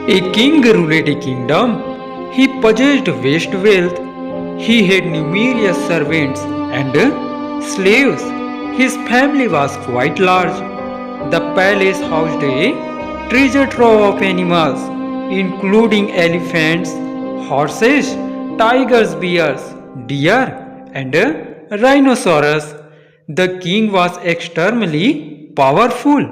A king ruled a kingdom. He possessed vast wealth. He had numerous servants and slaves. His family was quite large. The palace housed a treasure trove of animals, including elephants, horses, tigers, bears, deer, and rhinoceros. The king was extremely powerful,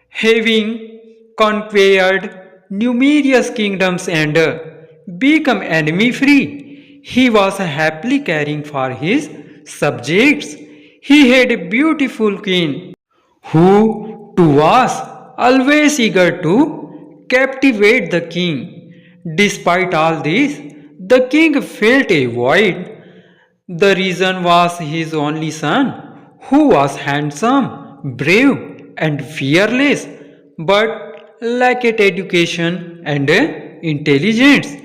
having conquered numerous kingdoms and become enemy free. He was happily caring for his subjects. He had a beautiful queen who too was always eager to captivate the king. Despite all this, the king felt a void. The reason was his only son, who was handsome, brave, and fearless, but lacked education and intelligence.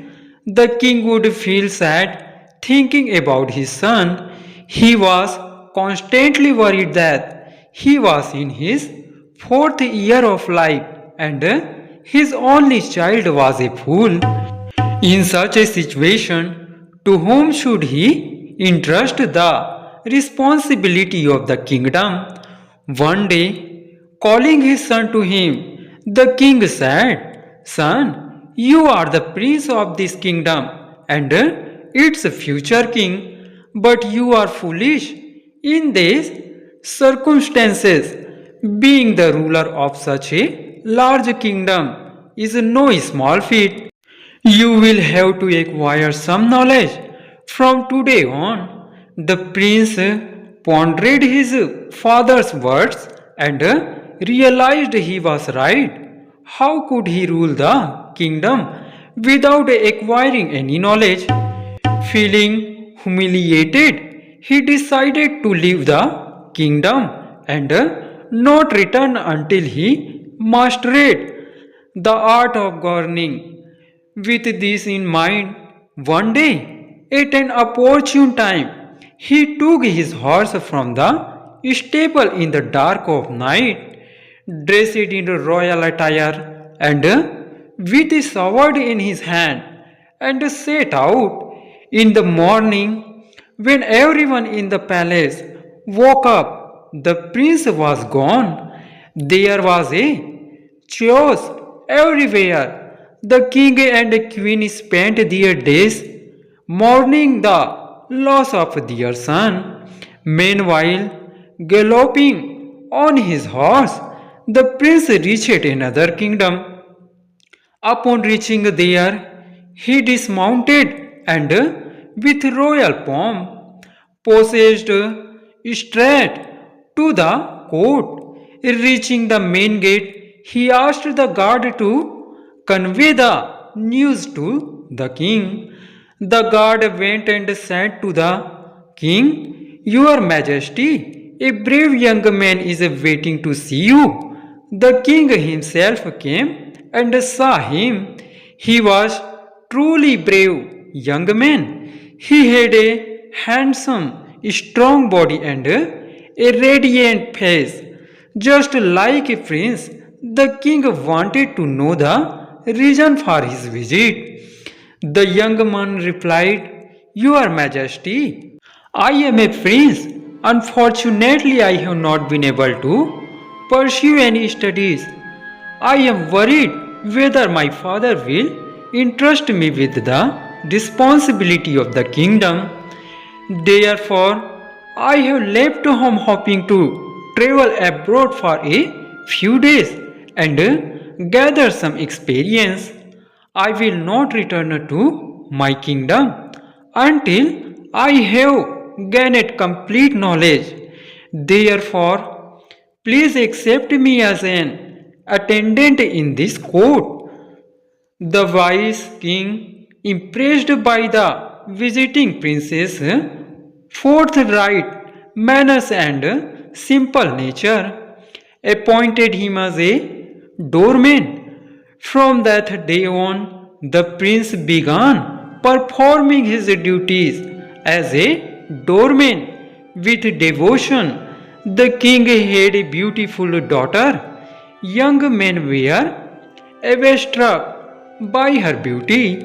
The king would feel sad thinking about his son. He was constantly worried that he was in his fourth year of life and his only child was a fool. In such a situation, to whom should he entrust the responsibility of the kingdom? One day, calling his son to him, the king said, "Son, you are the prince of this kingdom and its future king, but you are foolish in these circumstances. Being the ruler of such a large kingdom is no small feat. You will have to acquire some knowledge from today on." The prince pondered his father's words and realized he was right. How could he rule the kingdom without acquiring any knowledge? Feeling humiliated, he decided to leave the kingdom and not return until he mastered the art of governing. With this in mind, one day, at an opportune time, he took his horse from the stable in the dark of night, dressed in royal attire, and with a sword in his hand, and set out. In the morning, when everyone in the palace woke up, the prince was gone. There was a chaos everywhere. The king and queen spent their days mourning the loss of their son. Meanwhile, galloping on his horse, the prince reached another kingdom. Upon reaching there, he dismounted and with royal pomp proceeded straight to the court. Reaching the main gate, he asked the guard to convey the news to the king. The guard went and said to the king, "Your Majesty, a brave young man is waiting to see you." The king himself came and saw him. He was truly brave young man. He had a handsome, strong body and a radiant face, just like a prince. The king wanted to know the reason for his visit. The young man replied, "Your Majesty, I am a prince. Unfortunately, I have not been able to pursue any studies. I am worried whether my father will entrust me with the responsibility of the kingdom. Therefore, I have left home hoping to travel abroad for a few days and gather some experience. I will not return to my kingdom until I have gained complete knowledge. Therefore, please accept me as an attendant in this court." The wise king, impressed by the visiting prince's forthright manners and simple nature, appointed him as a doorman. From that day on, the prince began performing his duties as a doorman with devotion. The king had a beautiful daughter. Young men were awestruck by her beauty.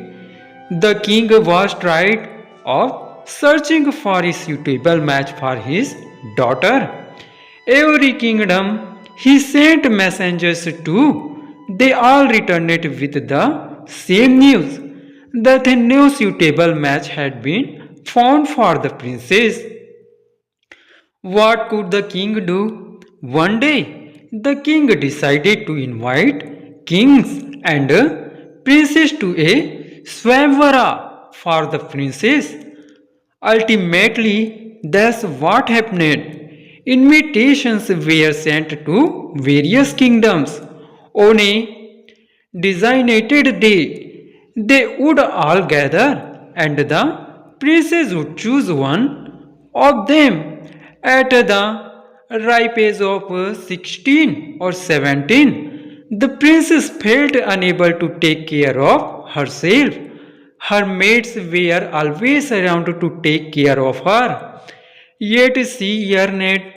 The king was tired of searching for a suitable match for his daughter. Every kingdom he sent messengers to, they all returned with the same news that a no suitable match had been found for the princess. What could the king do? One day, the king decided to invite kings and princes to a swamvara for the princess. Ultimately, that's what happened. Invitations were sent to various kingdoms on a designated day. They would all gather, and the princess would choose one of them at the ripe age of 16 or 17. The princess felt unable to take care of herself. Her maids were always around to take care of her. Yet she yearned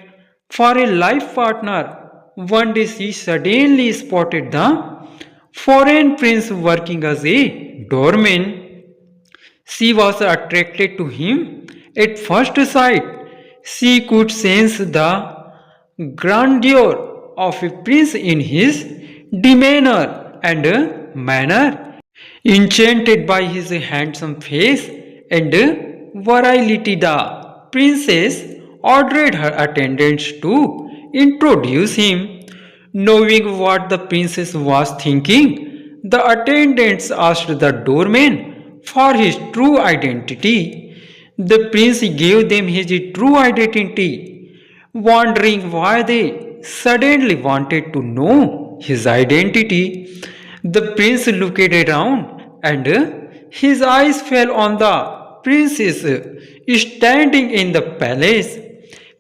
for a life partner. One day she suddenly spotted the foreign prince working as a doorman. She was attracted to him at first sight. She could sense the grandeur of a prince in his demeanor and manner. Enchanted by his handsome face and virility, the princess ordered her attendants to introduce him. Knowing what the princess was thinking, the attendants asked the doorman for his true identity. The prince gave them his true identity, wondering why they suddenly wanted to know his identity. The prince looked around and his eyes fell on the princess standing in the palace.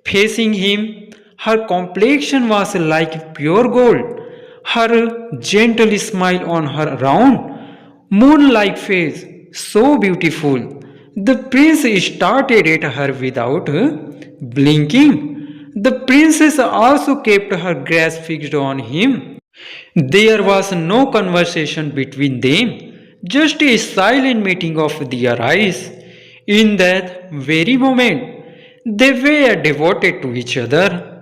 Facing him, her complexion was like pure gold, her gentle smile on her round, moon-like face, so beautiful. The prince started at her without blinking. The princess also kept her gaze fixed on him. There was no conversation between them, just a silent meeting of their eyes. In that very moment, they were devoted to each other.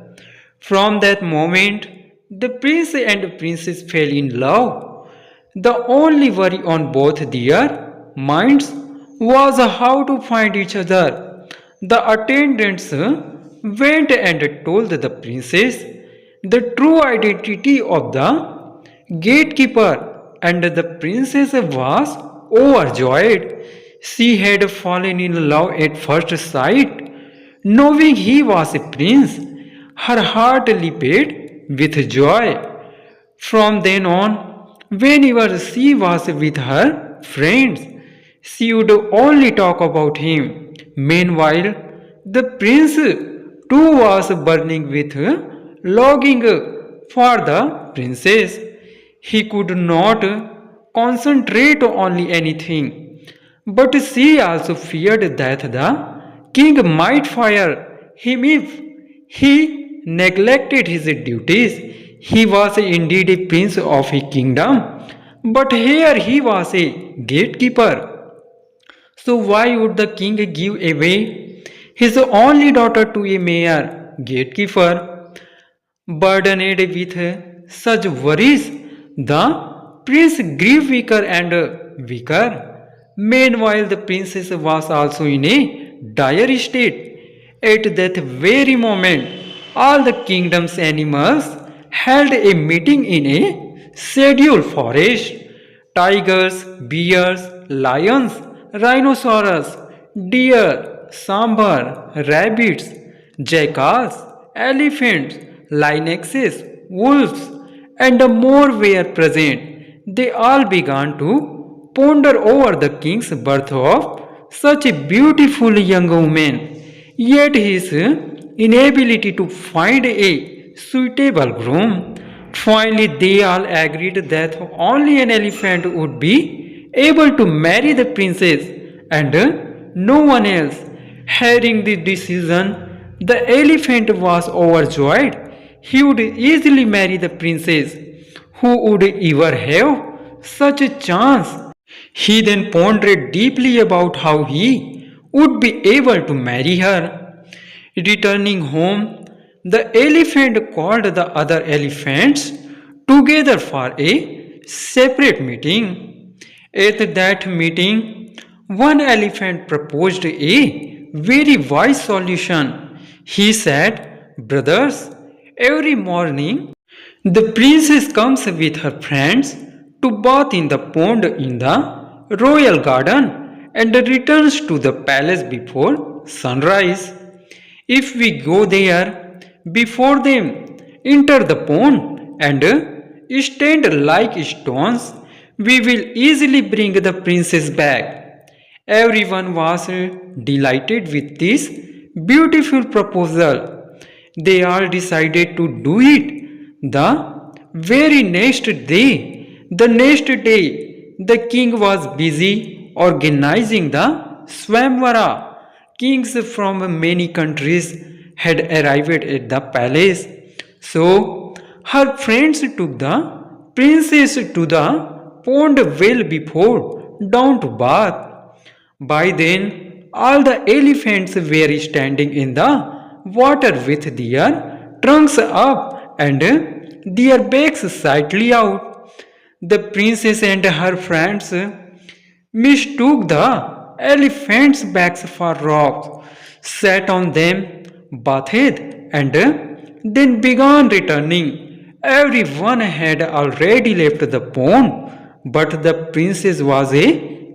From that moment, the prince and princess fell in love. The only worry on both their minds was how to find each other. The attendants went and told the princess the true identity of the gatekeeper, and the princess was overjoyed. She had fallen in love at first sight. Knowing he was a prince, her heart leaped with joy. From then on, whenever she was with her friends, she would only talk about him. Meanwhile, the prince too was burning with longing for the princess. He could not concentrate on anything, but she also feared that the king might fire him if he neglected his duties. He was indeed a prince of a kingdom, but here he was a gatekeeper. So why would the king give away his only daughter to a mere gatekeeper? Burdened with such worries, the prince grew weaker and weaker. Meanwhile, the princess was also in a dire state. At that very moment, all the kingdom's animals held a meeting in a scheduled forest. Tigers, bears, lions, rhinoceros, deer, sambar, rabbits, jackals, elephants, lynxes, wolves, and more were present. They all began to ponder over the king's birth of such a beautiful young woman, yet his inability to find a suitable groom. Finally, they all agreed that only an elephant would be able to marry the princess and no one else. Hearing the decision, the elephant was overjoyed. He would easily marry the princess. Who would ever have such a chance. He then pondered deeply about how he would be able to marry her. Returning home, the elephant called the other elephants together for a separate meeting. At that meeting, one elephant proposed a very wise solution. He said, "Brothers, every morning the princess comes with her friends to bath in the pond in the royal garden and returns to the palace before sunrise. If we go there before them, enter the pond, and stand like stones, we will easily bring the princess back." Everyone was delighted with this beautiful proposal. They all decided to do it. The next day, the king was busy organizing the Swamvara. Kings from many countries had arrived at the palace. So her friends took the princess to the pond well before dawn to bath. By then, all the elephants were standing in the water with their trunks up and their backs slightly out. The princess and her friends mistook the elephants' backs for rocks, sat on them, bathed, and then began returning. Everyone had already left the pond, but the princess was a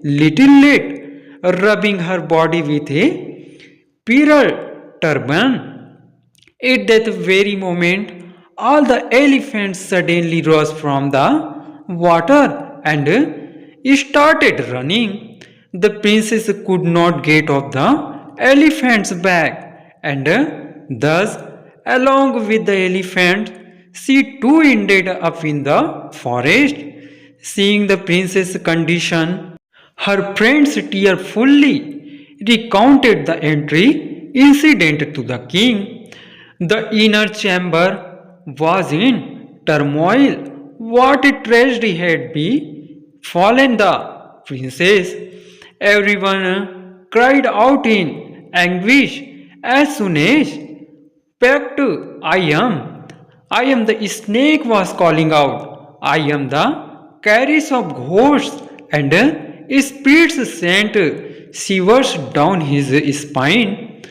little late, rubbing her body with a pearl turban. At that very moment, all the elephants suddenly rose from the water and started running. The princess could not get off the elephant's back, and thus, along with the elephant, she too ended up in the forest. Seeing the princess' condition, her friends tearfully recounted the entry incident to the king. The inner chamber was in turmoil. What a tragedy had befallen the princess! Everyone cried out in anguish as soon as Pact, I am the snake was calling out. I am the carriage of ghosts, and spirits sent shivers down his spine.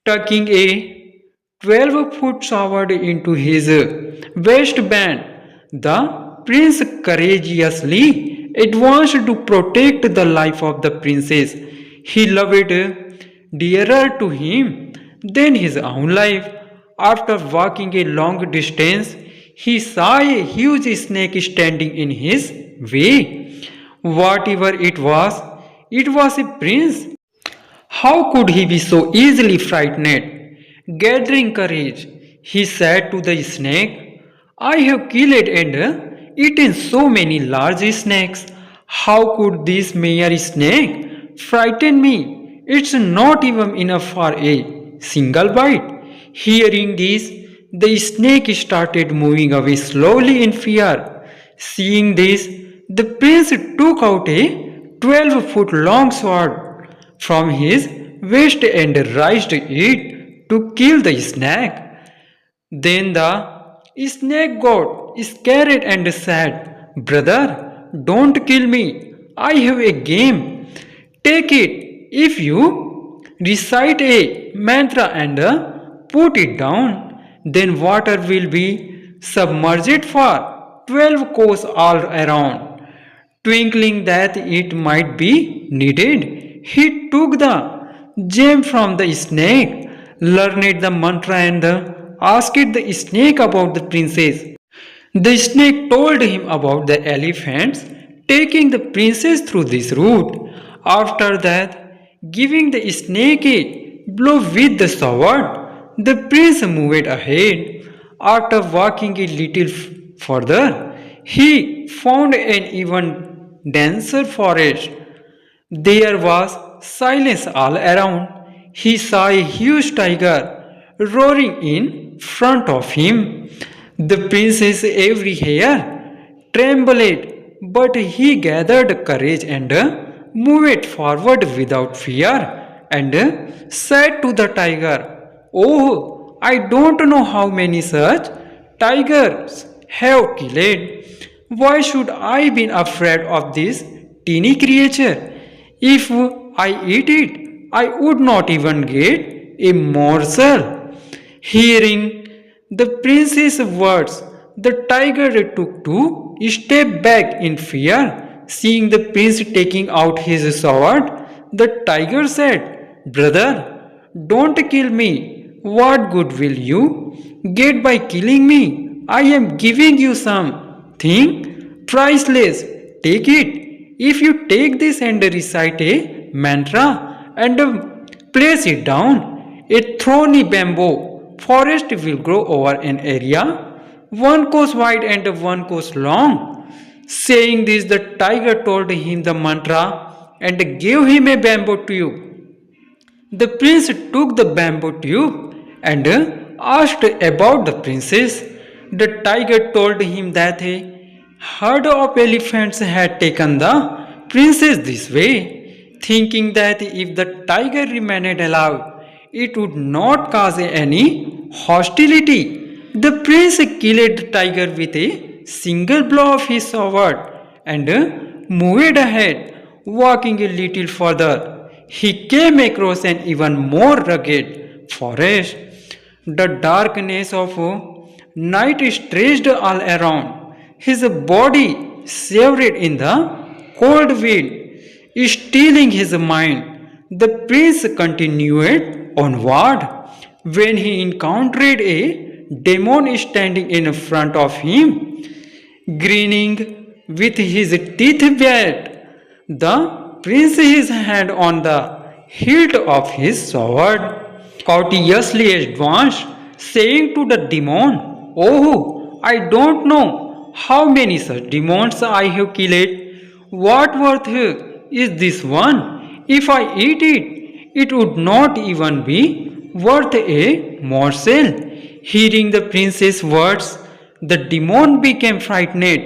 Tucking a 12-foot sword into his waistband, the prince courageously advanced to protect the life of the princess he loved dearer to him than his own life. After walking a long distance, he saw a huge snake standing in his way. Whatever it was a prince. How could he be so easily frightened? Gathering courage, he said to the snake, I have killed and eaten so many large snakes. How could this mere snake frighten me? It's not even enough for a single bite. Hearing this, the snake started moving away slowly in fear. Seeing this, the prince took out a 12-foot long sword from his waist and raised it to kill the snake. Then the snake got scared and said, Brother, don't kill me. I have a game. Take it. If you recite a mantra and put it down, then water will be submerged for 12 courses all around. Twinkling that it might be needed, he took the gem from the snake, learned the mantra, and asked the snake about the princess. The snake told him about the elephants taking the princess through this route. After that, giving the snake a blow with the sword, the prince moved ahead. After walking a little further, he found an even denser forest. There was silence all around. He saw a huge tiger roaring in front of him. The prince's every hair trembled, but he gathered courage and moved forward without fear and said to the tiger, "Oh, I don't know how many such tigers have killed. Why should I be afraid of this teeny creature? If I eat it, I would not even get a morsel." Hearing the prince's words, the tiger took two steps back in fear. Seeing the prince taking out his sword, the tiger said, "Brother, don't kill me. What good will you get by killing me? I am giving you something priceless. Take it. If you take this and recite a mantra and place it down, a thorny bamboo forest will grow over an area 1 course wide and 1 course long." Saying this, the tiger told him the mantra and gave him a bamboo tube. The prince took the bamboo tube and asked about the princess. The tiger told him that a herd of elephants had taken the princess this way, thinking that if the tiger remained alive, it would not cause any hostility. The prince killed the tiger with a single blow of his sword and moved ahead. Walking a little further, he came across an even more rugged forest. The darkness of night stretched all around. His body shivered in the cold wind, stealing his mind. The prince continued onward when he encountered a demon standing in front of him, grinning with his teeth bared. The prince his hand on the hilt of his sword courteously advanced, saying to the demon, "Oh, I don't know how many such demons I have killed. What worth is this one? If I eat it, it would not even be worth a morsel." Hearing the prince's words, the demon became frightened.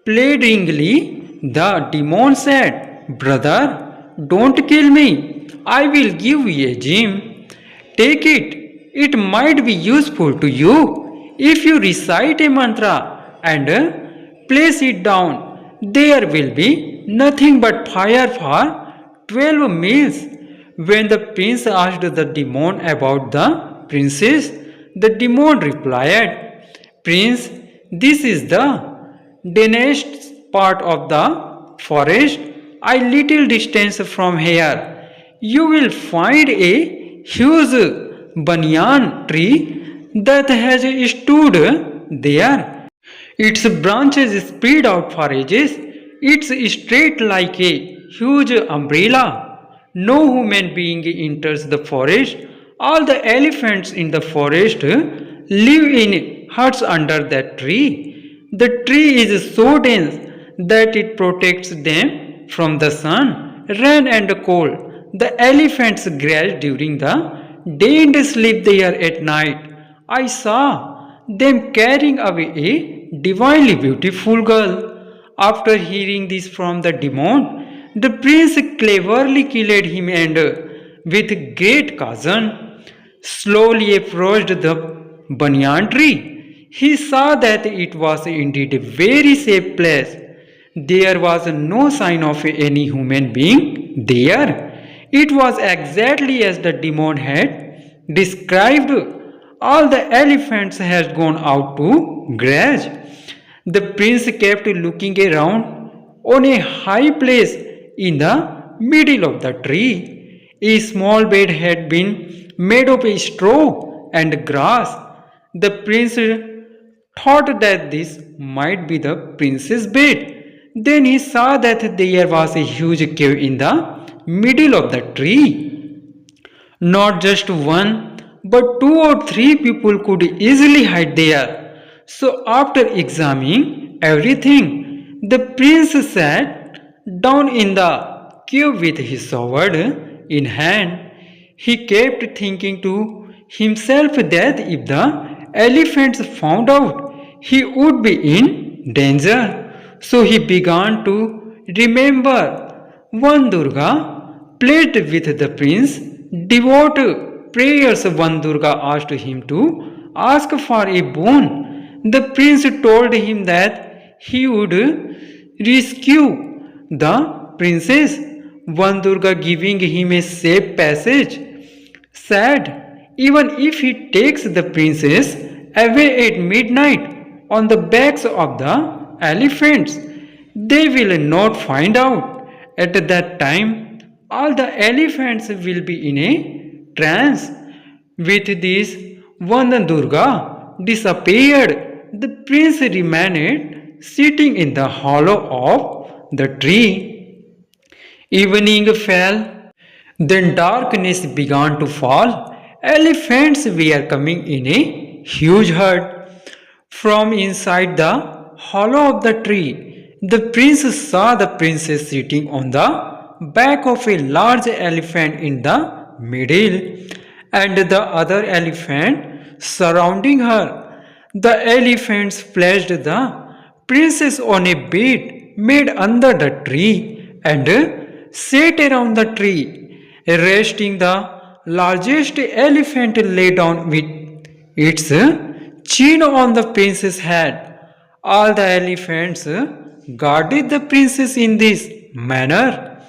Pleadingly, the demon said, "Brother, don't kill me. I will give you a gem. Take it. It might be useful to you. If you recite a mantra and place it down, there will be nothing but fire for 12 meals." When the prince asked the demon about the princess, the demon replied, "Prince, this is the densest part of the forest. A little distance from here, you will find a huge banyan tree that has stood there. Its branches spread out for ages. It's straight like a huge umbrella. No human being enters the forest. All the elephants in the forest live in huts under that tree. The tree is so dense that it protects them from the sun, rain, and cold. The elephants graze during the day and sleep there at night. I saw them carrying away a divinely beautiful girl." After hearing this from the demon, the prince cleverly killed him and, with great caution, slowly approached the banyan tree. He saw that it was indeed a very safe place. There was no sign of any human being there. It was exactly as the demon had described. All the elephants had gone out to graze. The prince kept looking around. On a high place in the middle of the tree, a small bed had been made of straw and grass. The prince thought that this might be the prince's bed. Then he saw that there was a huge cave in the middle of the tree. Not just one, but 2 or 3 people could easily hide there. So after examining everything, the prince sat down in the cave with his sword in hand. He kept thinking to himself that if the elephants found out, he would be in danger. So he began to remember. One Durga played with the prince, devout prayers. One Durga asked him to ask for a boon. The prince told him that he would rescue the princess. One Durga giving him a safe passage said, even if he takes the princess away at midnight on the backs of the elephants, they will not find out. At that time, all the elephants will be in a trance. With this, Vanda Durga disappeared. The prince remained sitting in the hollow of the tree. Evening fell, then darkness began to fall. Elephants were coming in a huge herd. From inside the hollow of the tree, the prince saw the princess sitting on the back of a large elephant in the middle, and the other elephant surrounding her. The elephants placed the princess on a bed made under the tree and sat around the tree. Resting, the largest elephant lay down with its chin on the prince's head. All the elephants guarded the princess in this manner.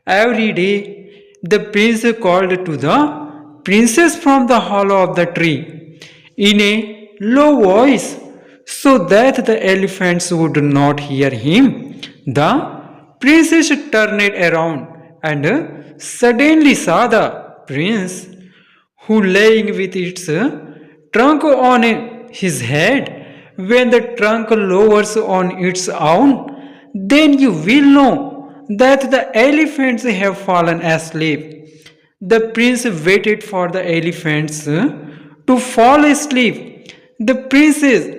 Every day, the prince called to the princess from the hollow of the tree in a low voice so that the elephants would not hear him. The princess turned around and suddenly saw the prince, who laying with its trunk on his head. When the trunk lowers on its own, then you will know that the elephants have fallen asleep. The prince waited for the elephants to fall asleep. The princess,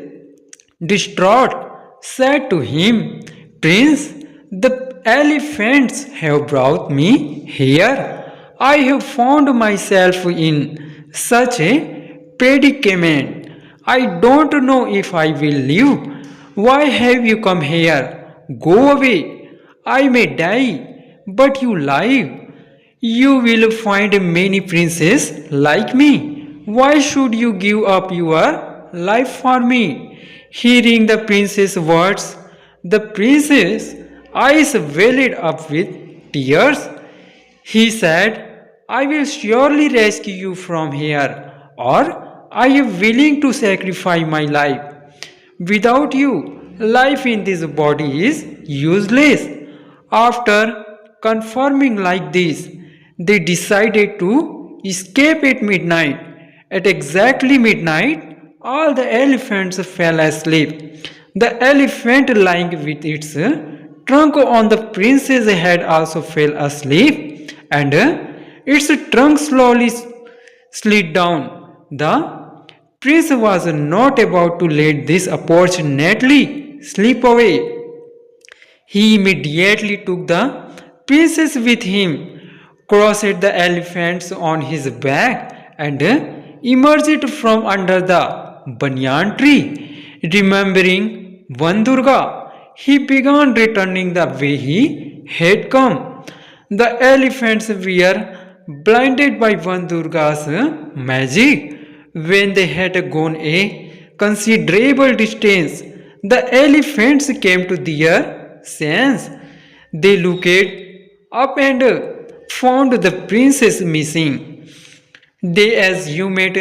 distraught, said to him, Prince, the elephants have brought me here. I have found myself in such a predicament. I don't know if I will live. Why have you come here? Go away. I may die, but you live. You will find many princes like me. Why should you give up your life for me? Hearing the prince's words, the prince's eyes welled up with tears. He said, I will surely rescue you from here, or I am willing to sacrifice my life. Without you, life in this body is useless. After confirming like this, they decided to escape at midnight. At exactly midnight, all the elephants fell asleep. The elephant lying with its trunk on the prince's head also fell asleep, and its trunk slowly slid down. The prince was not about to let this opportunity slip away. He immediately took the princess with him, crossed the elephants on his back, and emerged from under the banyan tree. Remembering Van Durga, he began returning the way he had come. The elephants were blinded by Van Durga's magic. When they had gone a considerable distance, the elephants came to their sense. They looked up and found the princess missing. They assumed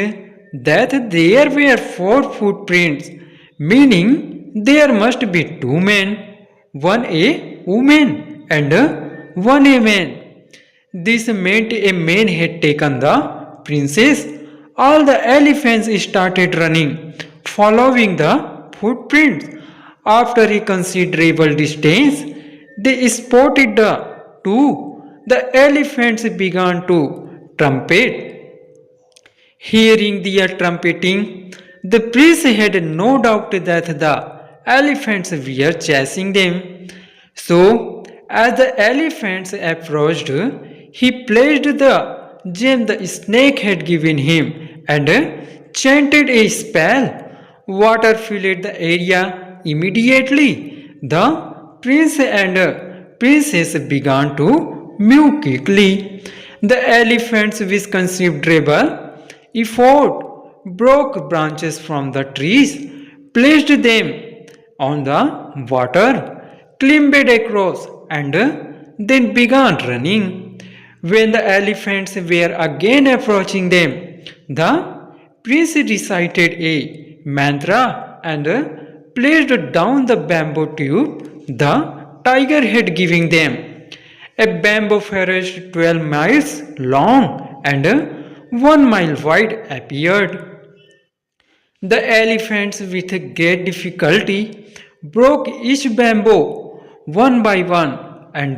that there were 4 footprints, meaning there must be 2 men, one a woman, and one a man. This meant a man had taken the princess. All the elephants started running, following the footprints. After a considerable distance, they spotted the 2. The elephants began to trumpet. Hearing their trumpeting, the prince had no doubt that the elephants were chasing them. So, as the elephants approached, he placed the gem the snake had given him and chanted a spell. Water filled the area immediately. The prince and princess began to move quickly. The elephants, with considerable effort, broke branches from the trees, placed them on the water, climbed across, and then began running. When the elephants were again approaching them, the prince recited a mantra and placed down the bamboo tube the tiger had given them. A bamboo forest 12 miles long and 1 mile wide appeared. The elephants, with great difficulty, broke each bamboo one by one and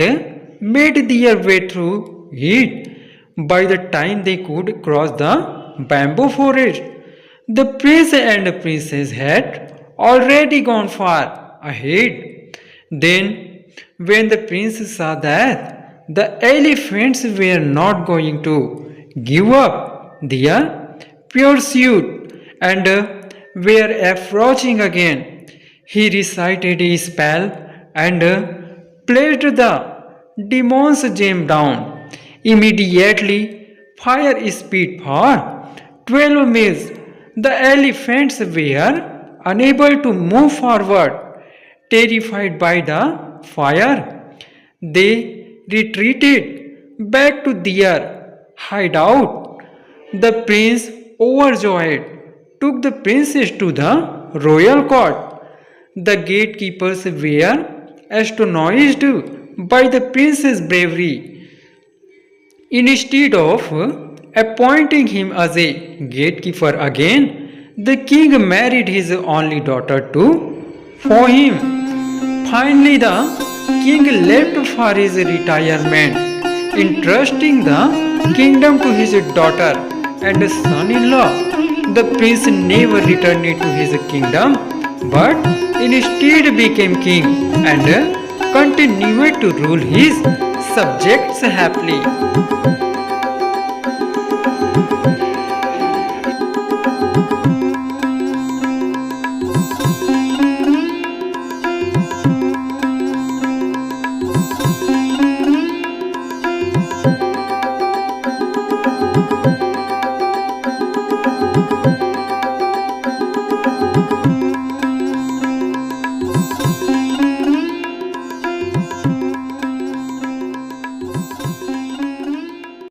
made their way through it. By the time they could cross the bamboo forest, the prince and princess had already gone far ahead. Then, when the prince saw that the elephants were not going to give up their pursuit and were approaching again, he recited a spell and placed the demon's gem down. Immediately, fire spit for 12 miles. The elephants were unable to move forward, terrified by the fire. They retreated back to their hideout. The prince, overjoyed, took the princess to the royal court. The gatekeepers were astonished by the prince's bravery. Instead of appointing him as a gatekeeper again, the king married his only daughter for him. Finally, the king left for his retirement, entrusting the kingdom to his daughter and son-in-law. The prince never returned to his kingdom, but instead became king and continued to rule his subjects happily.